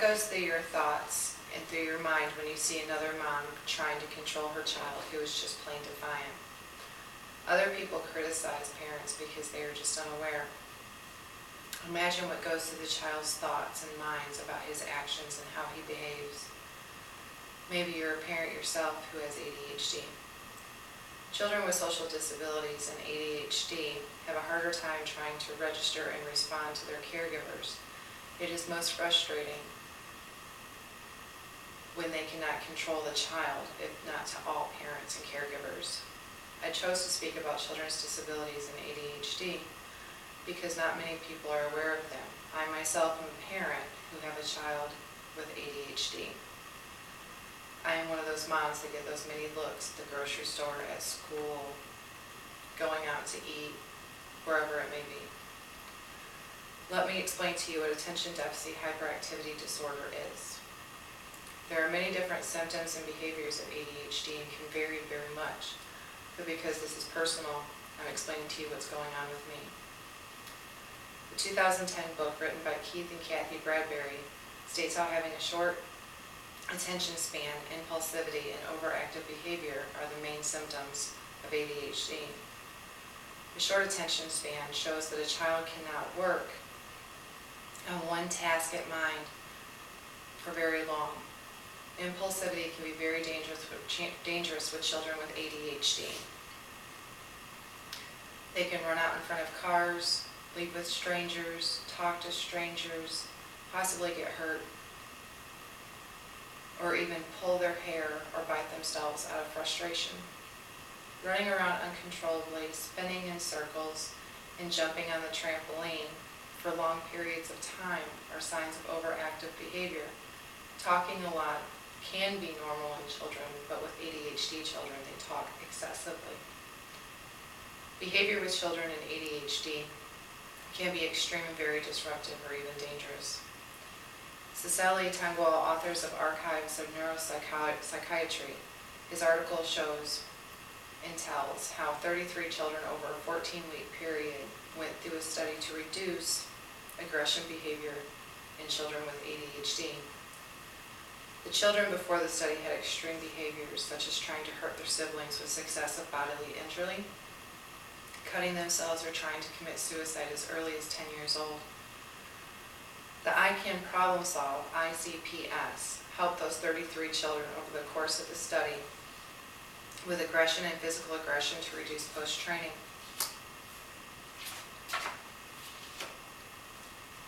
What goes through your thoughts and through your mind when you see another mom trying to control her child who is just plain defiant? Other people criticize parents because they are just unaware. Imagine what goes through the child's thoughts and minds about his actions and how he behaves. Maybe you're a parent yourself who has ADHD. Children with social disabilities and ADHD have a harder time trying to register and respond to their caregivers. It is most frustrating when they cannot control the child, if not to all parents and caregivers. I chose to speak about children's disabilities and ADHD because not many people are aware of them. I myself am a parent who have a child with ADHD. I am one of those moms that get those many looks at the grocery store, at school, going out to eat, wherever it may be. Let me explain to you what attention deficit hyperactivity disorder is. There are many different symptoms and behaviors of ADHD and can vary very much. But because this is personal, I'm explaining to you what's going on with me. The 2010 book written by Keith and Kathy Bradbury states how having a short attention span, impulsivity, and overactive behavior are the main symptoms of ADHD. The short attention span shows that a child cannot work on one task at mind for very long. Impulsivity can be very dangerous with children with ADHD. They can run out in front of cars, leave with strangers, talk to strangers, possibly get hurt, or even pull their hair or bite themselves out of frustration. Running around uncontrollably, spinning in circles, and jumping on the trampoline for long periods of time are signs of overactive behavior. Talking a lot can be normal in children, but with ADHD children, they talk excessively. Behavior with children in ADHD can be extreme and very disruptive or even dangerous. Cecily Tangwall, authors of Archives of Neuropsychiatry, his article shows and tells how 33 children over a 14-week period went through a study to reduce aggression behavior in children with ADHD. The children before the study had extreme behaviors such as trying to hurt their siblings with successive bodily injury, cutting themselves, or trying to commit suicide as early as 10 years old. The I Can Problem Solve, ICPS, helped those 33 children over the course of the study with aggression and physical aggression to reduce post-training.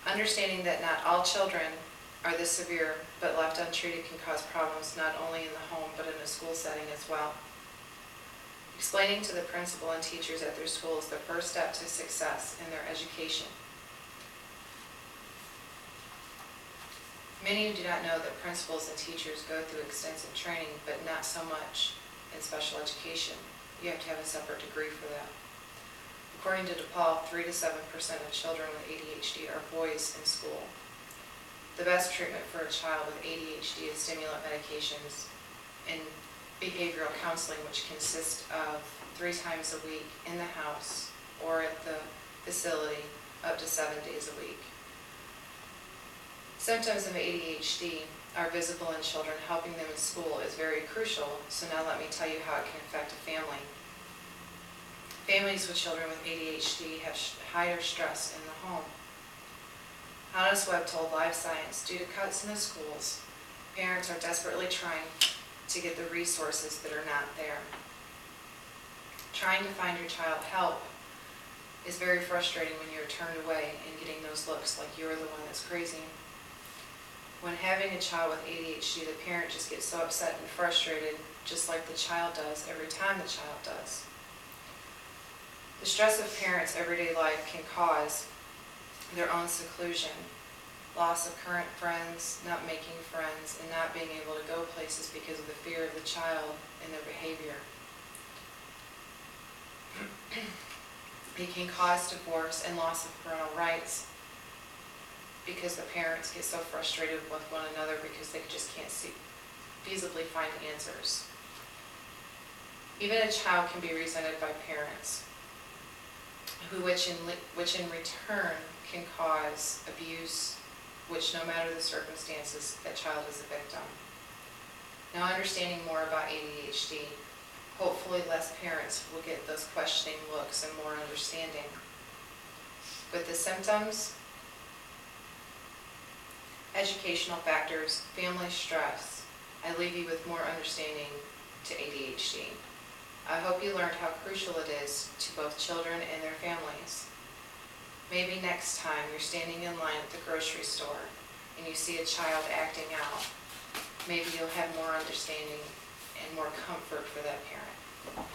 Understanding that not all children are this severe, but left untreated can cause problems not only in the home, but in a school setting as well. Explaining to the principal and teachers at their school is the first step to success in their education. Many do not know that principals and teachers go through extensive training, but not so much in special education. You have to have a separate degree for that. According to DePaul, 3 to 7% of children with ADHD are boys in school. The best treatment for a child with ADHD is stimulant medications and behavioral counseling, which consists of 3 times a week in the house or at the facility up to 7 days a week. Symptoms of ADHD are visible in children. Helping them in school is very crucial, so now let me tell you how it can affect a family. Families with children with ADHD have higher stress in the home. Hannes Webb told Live Science, due to cuts in the schools, parents are desperately trying to get the resources that are not there. Trying to find your child help is very frustrating when you're turned away and getting those looks like you're the one that's crazy. When having a child with ADHD, the parent just gets so upset and frustrated, just like the child does every time the child does. The stress of parents' everyday life can cause their own seclusion, loss of current friends, not making friends, and not being able to go places because of the fear of the child and their behavior. It can cause divorce and loss of parental rights because the parents get so frustrated with one another because they just can't feasibly find answers. Even a child can be resented by parents, which in return can cause abuse which no matter the circumstances, that child is a victim. Now, understanding more about ADHD, hopefully less parents will get those questioning looks and more understanding. With the symptoms, educational factors, family stress, I leave you with more understanding to ADHD. I hope you learned how crucial it is to both children and their families. Maybe next time you're standing in line at the grocery store and you see a child acting out, maybe you'll have more understanding and more comfort for that parent.